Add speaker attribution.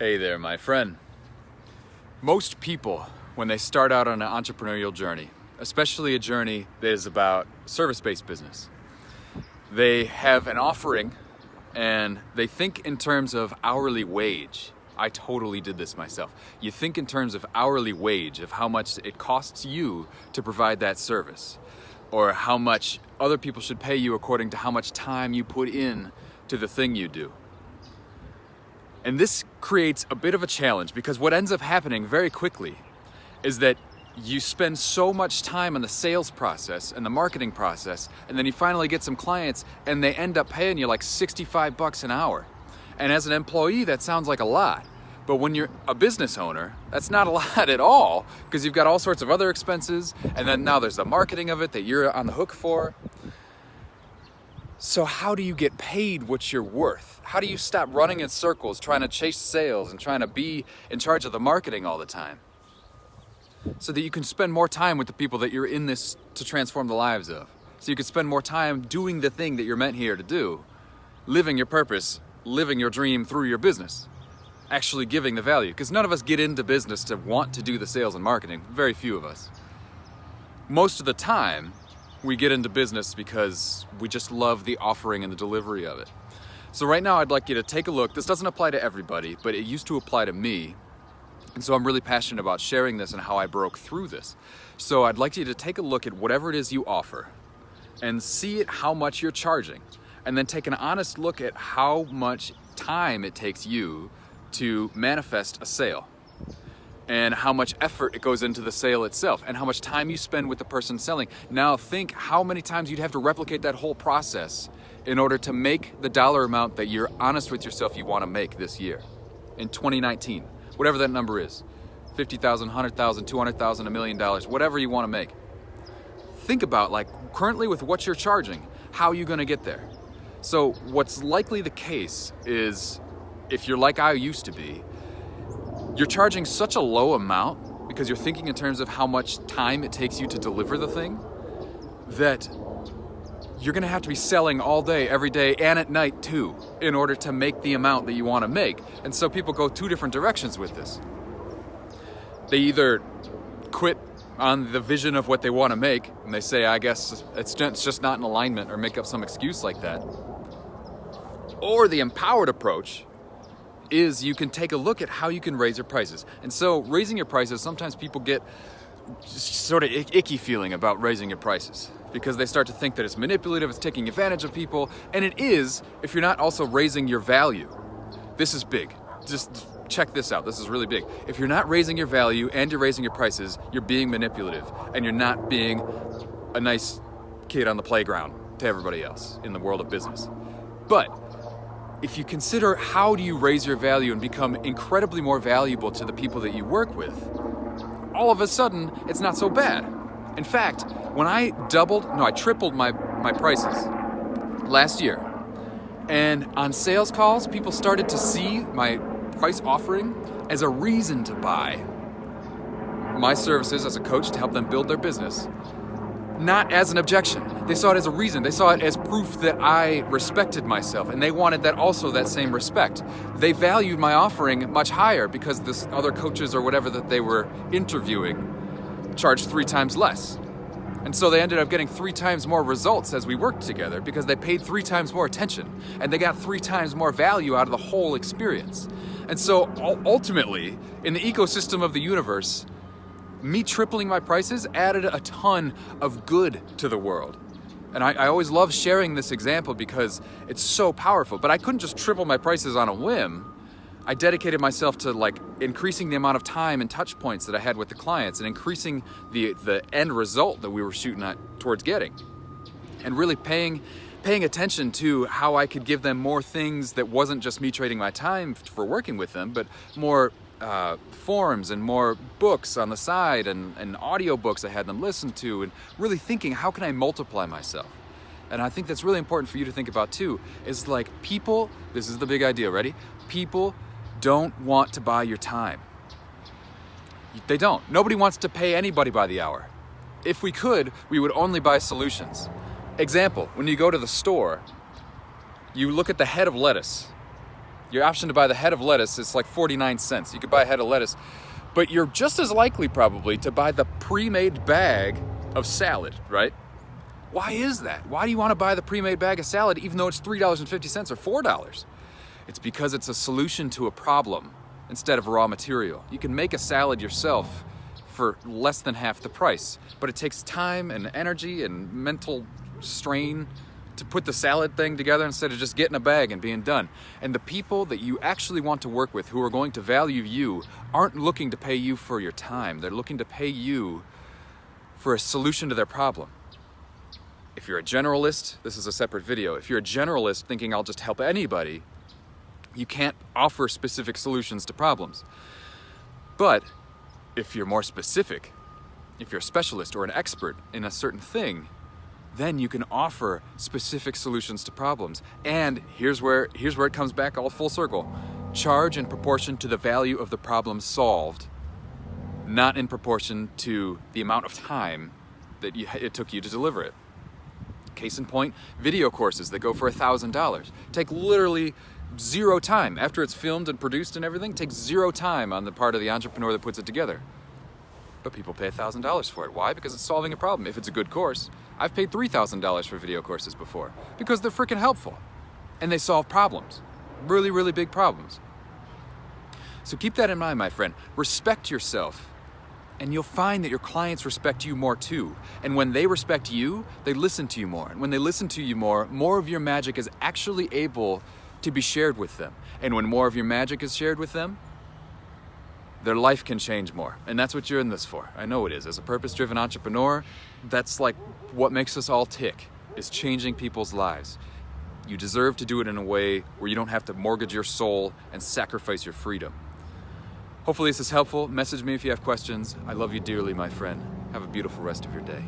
Speaker 1: Hey there, my friend. Most people, when they start out on an entrepreneurial journey, especially a journey that is about service-based business, they have an offering and they think in terms of hourly wage. I totally did this myself. You think in terms of hourly wage, of how much it costs you to provide that service, or how much other people should pay you according to how much time you put in to the thing you do. And this creates a bit of a challenge because what ends up happening very quickly is that you spend so much time on the sales process and the marketing process, and then you finally get some clients and they end up paying you like $65 an hour. And as an employee, that sounds like a lot. But when you're a business owner, that's not a lot at all, because you've got all sorts of other expenses, and then now there's the marketing of it that you're on the hook for. So how do you get paid what you're worth? How do you stop running in circles trying to chase sales and trying to be in charge of the marketing all the time? So that you can spend more time with the people that you're in this to transform the lives of. So you can spend more time doing the thing that you're meant here to do, living your purpose, living your dream through your business, actually giving the value. Because none of us get into business to want to do the sales and marketing, very few of us. Most of the time, we get into business because we just love the offering and the delivery of it. So right now I'd like you to take a look. This doesn't apply to everybody, but it used to apply to me. And so I'm really passionate about sharing this and how I broke through this. So I'd like you to take a look at whatever it is you offer and see it how much you're charging. And then take an honest look at how much time it takes you to manifest a sale, and how much effort it goes into the sale itself, and how much time you spend with the person selling. Now think how many times you'd have to replicate that whole process in order to make the dollar amount that you're honest with yourself you want to make this year, in 2019, whatever that number is, 50,000, 100,000, 200,000, $1 million, whatever you want to make. Think about, like, currently with what you're charging, how are you going to get there? So what's likely the case is, if you're like I used to be, you're charging such a low amount because you're thinking in terms of how much time it takes you to deliver the thing, that you're gonna have to be selling all day, every day, and at night too, in order to make the amount that you wanna make. And so people go two different directions with this. They either quit on the vision of what they wanna make, and they say, I guess it's just not in alignment, or make up some excuse like that. Or the empowered approach is you can take a look at how you can raise your prices. And so raising your prices, sometimes people get sort of icky feeling about raising your prices because they start to think that it's manipulative, it's taking advantage of people, and it is if you're not also raising your value. This is big. Just check this out. This is really big. If you're not raising your value and you're raising your prices, you're being manipulative, and you're not being a nice kid on the playground to everybody else in the world of business. But if you consider how do you raise your value and become incredibly more valuable to the people that you work with, all of a sudden, it's not so bad. In fact, when I tripled my prices last year. And on sales calls, people started to see my price offering as a reason to buy my services as a coach to help them build their business. Not as an objection. They saw it as a reason. They saw it as proof that I respected myself, and they wanted that same respect. They valued my offering much higher because this other coaches or whatever that they were interviewing charged 3 times less. And so they ended up getting 3 times more results as we worked together because they paid 3 times more attention, and they got 3 times more value out of the whole experience. And so ultimately, in the ecosystem of the universe, me tripling my prices added a ton of good to the world. And I always love sharing this example because it's so powerful. But I couldn't just triple my prices on a whim. I dedicated myself to increasing the amount of time and touch points that I had with the clients and increasing the end result that we were shooting at towards getting. And really paying attention to how I could give them more things that wasn't just me trading my time for working with them, but more forms and more books on the side and audiobooks I had them listen to, and really thinking, how can I multiply myself? And I think that's really important for you to think about too, is people, this is the big idea, ready? People don't want to buy your time. They don't. Nobody wants to pay anybody by the hour. If we could, we would only buy solutions. Example, when you go to the store, you look at the head of lettuce. Your option to buy the head of lettuce is like 49 cents. You could buy a head of lettuce, but you're just as likely probably to buy the pre-made bag of salad, right? Why is that? Why do you want to buy the pre-made bag of salad even though it's $3.50 or $4? It's because it's a solution to a problem instead of raw material. You can make a salad yourself for less than half the price, but it takes time and energy and mental strain to put the salad thing together instead of just getting a bag and being done. And the people that you actually want to work with, who are going to value you, aren't looking to pay you for your time. They're looking to pay you for a solution to their problem. If you're a generalist, this is a separate video. If you're a generalist thinking I'll just help anybody, you can't offer specific solutions to problems. But if you're more specific, if you're a specialist or an expert in a certain thing, then you can offer specific solutions to problems. And here's where it comes back all full circle. Charge in proportion to the value of the problem solved, not in proportion to the amount of time that it took you to deliver it. Case in point, video courses that go for $1,000 take literally zero time. After it's filmed and produced and everything, takes zero time on the part of the entrepreneur that puts it together. But people pay $1,000 for it. Why? Because it's solving a problem. If it's a good course, I've paid $3,000 for video courses before because they're freaking helpful and they solve problems, really, really big problems. So keep that in mind, my friend. Respect yourself, and you'll find that your clients respect you more too. And when they respect you, they listen to you more. And when they listen to you more of your magic is actually able to be shared with them. And when more of your magic is shared with them, their life can change more. And that's what you're in this for. I know it is. As a purpose-driven entrepreneur, that's like what makes us all tick, is changing people's lives. You deserve to do it in a way where you don't have to mortgage your soul and sacrifice your freedom. Hopefully this is helpful. Message me if you have questions. I love you dearly, my friend. Have a beautiful rest of your day.